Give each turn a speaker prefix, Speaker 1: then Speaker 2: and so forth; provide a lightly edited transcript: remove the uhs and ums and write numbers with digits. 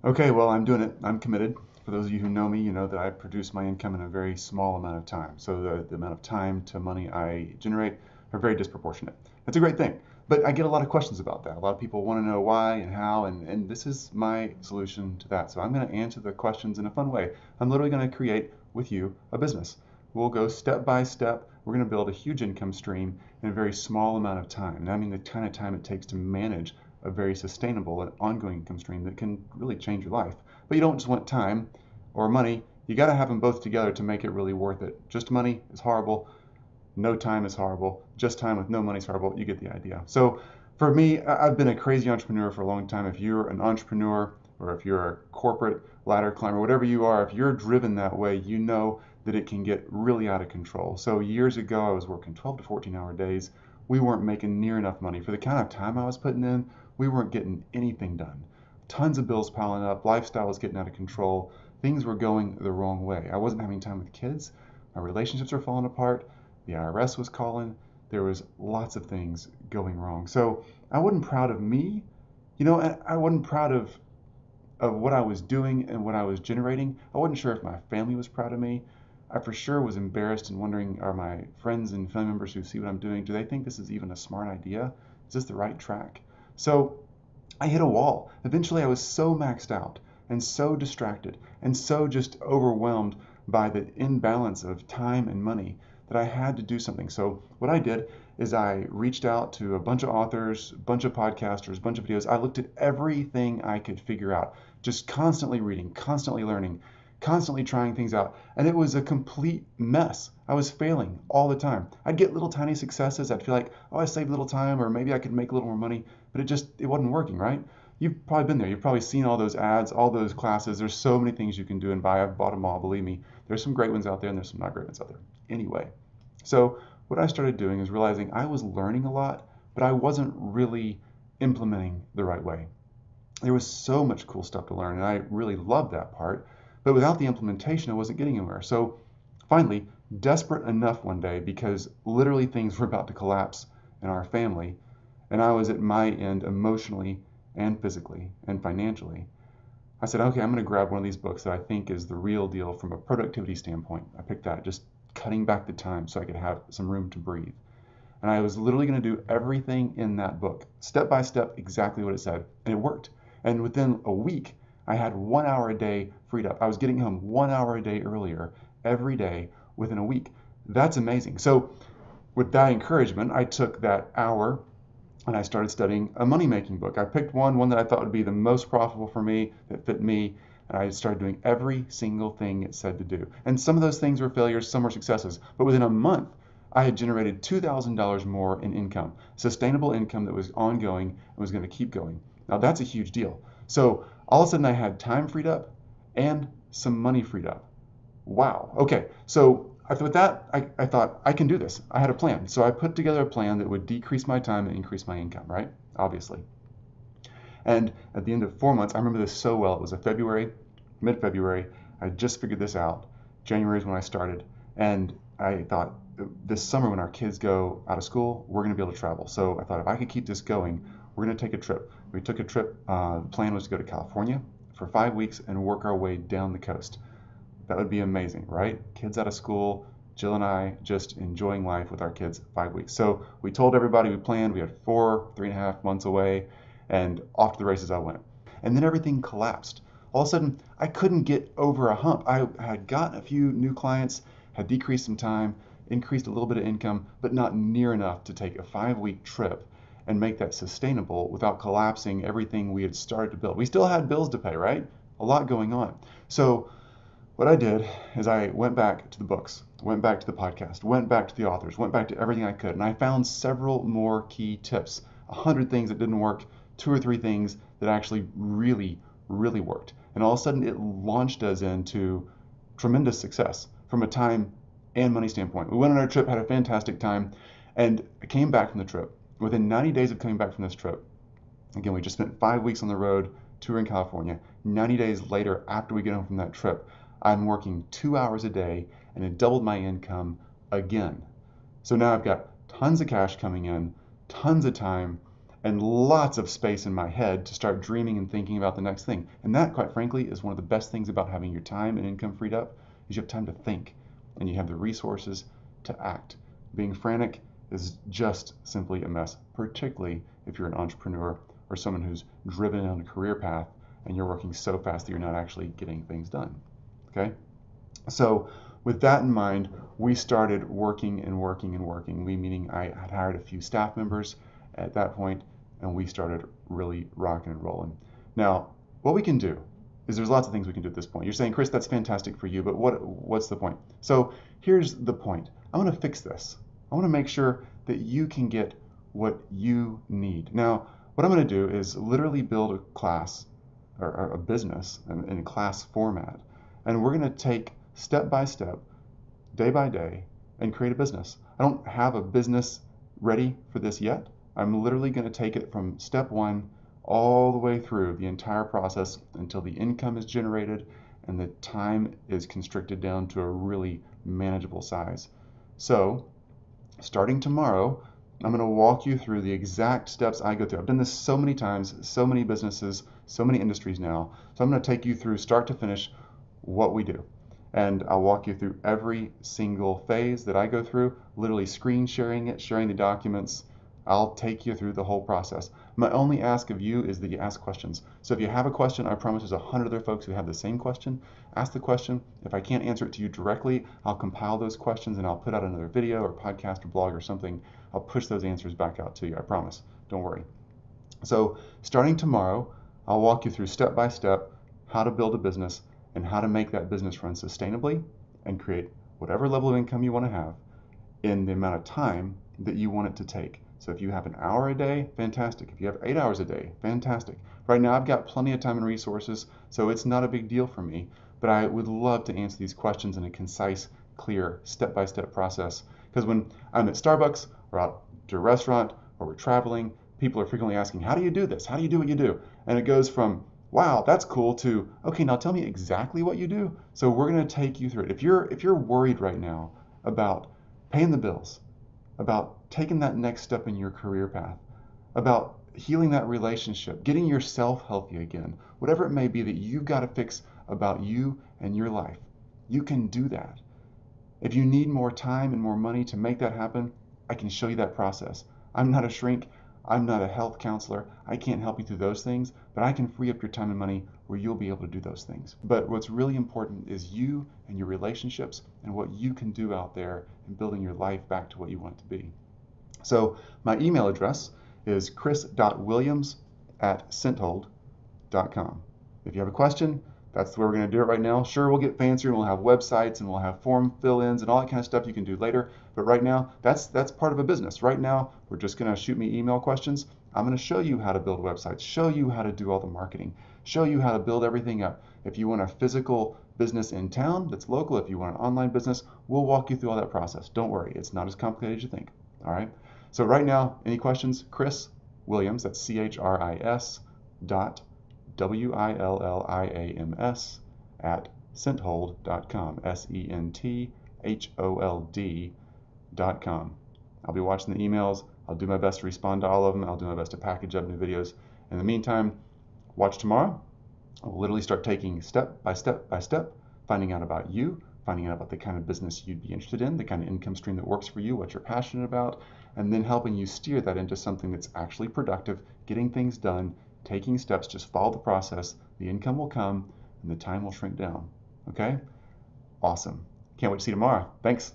Speaker 1: Okay, well, I'm doing it. I'm committed. For those of you who know me, you know that I produce my income in a very small amount of time. So the amount of time to money I generate are very disproportionate. That's a great thing. But I get a lot of questions about that. A lot of people want to know why and how, and this is my solution to that. So I'm going to answer the questions in a fun way. I'm literally going to create with you a business. We'll go step by step. We're going to build a huge income stream in a very small amount of time. And I mean the kind of time it takes to manage a very sustainable and ongoing income stream that can really change your life. But you don't just want time or money. You got to have them both together to make it really worth it. Just money is horrible. No time is horrible. Just time with no money is horrible. You get the idea. So for me, I've been a crazy entrepreneur for a long time. If you're an entrepreneur or if you're a corporate ladder climber, whatever you are, if you're driven that way, you know that it can get really out of control. So years ago, I was working 12 to 14-hour days. We weren't making near enough money. For the kind of time I was putting in, we weren't getting anything done. Tons of bills piling up, lifestyle was getting out of control, things were going the wrong way. I wasn't having time with kids, my relationships were falling apart, the IRS was calling, there was lots of things going wrong. So I wasn't proud of me, and I wasn't proud of what I was doing and what I was generating. I wasn't sure if my family was proud of me. I for sure was embarrassed and wondering, are my friends and family members who see what I'm doing, do they think this is even a smart idea? Is this the right track? So I hit a wall. Eventually, I was so maxed out and so distracted and so just overwhelmed by the imbalance of time and money that I had to do something. So, what I did is I reached out to a bunch of authors, a bunch of podcasters, a bunch of videos. I looked at everything I could figure out, just constantly reading, constantly learning, constantly trying things out. And it was a complete mess. I was failing all the time. I'd get little tiny successes. I'd feel like, oh, I saved a little time, or maybe I could make a little more money, but it wasn't working, right? You've probably been there. You've probably seen all those ads, all those classes. There's so many things you can do and buy. I've bought them all, believe me. There's some great ones out there and there's some not great ones out there. Anyway, so what I started doing is realizing I was learning a lot, but I wasn't really implementing the right way. There was so much cool stuff to learn, and I really loved that part. But without the implementation, I wasn't getting anywhere. So finally, desperate enough one day because literally things were about to collapse in our family, and I was at my end emotionally and physically and financially. I said, okay, I'm going to grab one of these books that I think is the real deal from a productivity standpoint. I picked that, just cutting back the time so I could have some room to breathe. And I was literally going to do everything in that book, step by step, exactly what it said. And it worked. And within a week, I had 1 hour a day freed up. I was getting home 1 hour a day earlier every day within a week. That's amazing. So, with that encouragement, I took that hour and I started studying a money making book. I picked one that I thought would be the most profitable for me, that fit me, and I started doing every single thing it said to do. And some of those things were failures, some were successes. But within a month, I had generated $2,000 more in income, sustainable income that was ongoing and was going to keep going. Now that's a huge deal. So all of a sudden I had time freed up and some money freed up. Wow. Okay. So with that, I thought I can do this. I had a plan. So I put together a plan that would decrease my time and increase my income, right? Obviously. And at the end of 4 months, I remember this so well. It was a February, mid-February. I just figured this out. January is when I started. And I thought this summer when our kids go out of school, we're going to be able to travel. So I thought if I could keep this going, we're going to take a trip. We took a trip. The plan was to go to California for 5 weeks and work our way down the coast. That would be amazing, right? Kids out of school, Jill and I just enjoying life with our kids 5 weeks. So we told everybody we planned. We had 3.5 months away, and off to the races I went. And then everything collapsed. All of a sudden, I couldn't get over a hump. I had gotten a few new clients, had decreased some time, increased a little bit of income, but not near enough to take a 5 week trip and make that sustainable without collapsing everything we had started to build. We still had bills to pay, right? A lot going on. So what I did is I went back to the books, went back to the podcast, went back to the authors, went back to everything I could, and I found several more key tips. 100 things that didn't work, 2 or 3 things that actually really, really worked. And all of a sudden it launched us into tremendous success from a time and money standpoint. We went on our trip, had a fantastic time, and I came back from the trip. Within 90 days of coming back from this trip, again, we just spent 5 weeks on the road touring California. 90 days later, after we get home from that trip, I'm working 2 hours a day and it doubled my income again. So now I've got tons of cash coming in, tons of time, and lots of space in my head to start dreaming and thinking about the next thing. And that, quite frankly, is one of the best things about having your time and income freed up, is you have time to think and you have the resources to act. Being frantic is just simply a mess, particularly if you're an entrepreneur or someone who's driven on a career path and you're working so fast that you're not actually getting things done. Okay? So with that in mind, we started working and working and working. We, meaning I had hired a few staff members at that point, and we started really rocking and rolling. Now, what we can do is there's lots of things we can do at this point. You're saying, Chris, that's fantastic for you, but what's the point? So here's the point. I want to fix this. I want to make sure that you can get what you need. Now, what I'm going to do is literally build a class or a business in a class format, and we're going to take step by step, day by day, and create a business. I don't have a business ready for this yet. I'm literally going to take it from step one all the way through the entire process until the income is generated and the time is constricted down to a really manageable size. So, starting tomorrow, I'm going to walk you through the exact steps I go through. I've done this so many times, so many businesses, so many industries now. So I'm going to take you through start to finish what we do. And I'll walk you through every single phase that I go through, literally screen sharing it, sharing the documents. I'll take you through the whole process. My only ask of you is that you ask questions. So if you have a question, I promise there's 100 other folks who have the same question. Ask the question. If I can't answer it to you directly, I'll compile those questions and I'll put out another video or podcast or blog or something. I'll push those answers back out to you, I promise. Don't worry. So starting tomorrow, I'll walk you through step by step how to build a business and how to make that business run sustainably and create whatever level of income you want to have in the amount of time that you want it to take. So if you have an hour a day, fantastic. If you have 8 hours a day, fantastic. Right now I've got plenty of time and resources, so it's not a big deal for me, but I would love to answer these questions in a concise, clear, step-by-step process. Because when I'm at Starbucks or out to a restaurant or we're traveling, people are frequently asking, how do you do this? How do you do what you do? And it goes from, wow, that's cool, to, okay, now tell me exactly what you do. So we're going to take you through it. If you're worried right now about paying the bills, about taking that next step in your career path, about healing that relationship, getting yourself healthy again, whatever it may be that you've got to fix about you and your life, you can do that. If you need more time and more money to make that happen, I can show you that process. I'm not a shrink. I'm not a health counselor. I can't help you through those things, but I can free up your time and money where you'll be able to do those things. But what's really important is you and your relationships and what you can do out there in building your life back to what you want it to be. So my email address is chris.williams@senthold.com. If you have a question, that's the way we're going to do it right now. Sure, we'll get fancier and we'll have websites and we'll have form fill-ins and all that kind of stuff you can do later. But right now, that's part of a business. Right now, we're just going to shoot me email questions. I'm going to show you how to build websites, show you how to do all the marketing, show you how to build everything up. If you want a physical business in town that's local, if you want an online business, we'll walk you through all that process. Don't worry, it's not as complicated as you think. All right. So right now, any questions? Chris Williams, that's CHRIS .WILLIAMS @senthold.com, SENTHOLD.com. I'll be watching the emails. I'll do my best to respond to all of them. I'll do my best to package up new videos. In the meantime, watch tomorrow. I'll literally start taking step by step by step, finding out about you, finding out about the kind of business you'd be interested in, the kind of income stream that works for you, what you're passionate about, and then helping you steer that into something that's actually productive, getting things done, taking steps. Just follow the process. The income will come and the time will shrink down. Okay? Awesome. Can't wait to see you tomorrow. Thanks.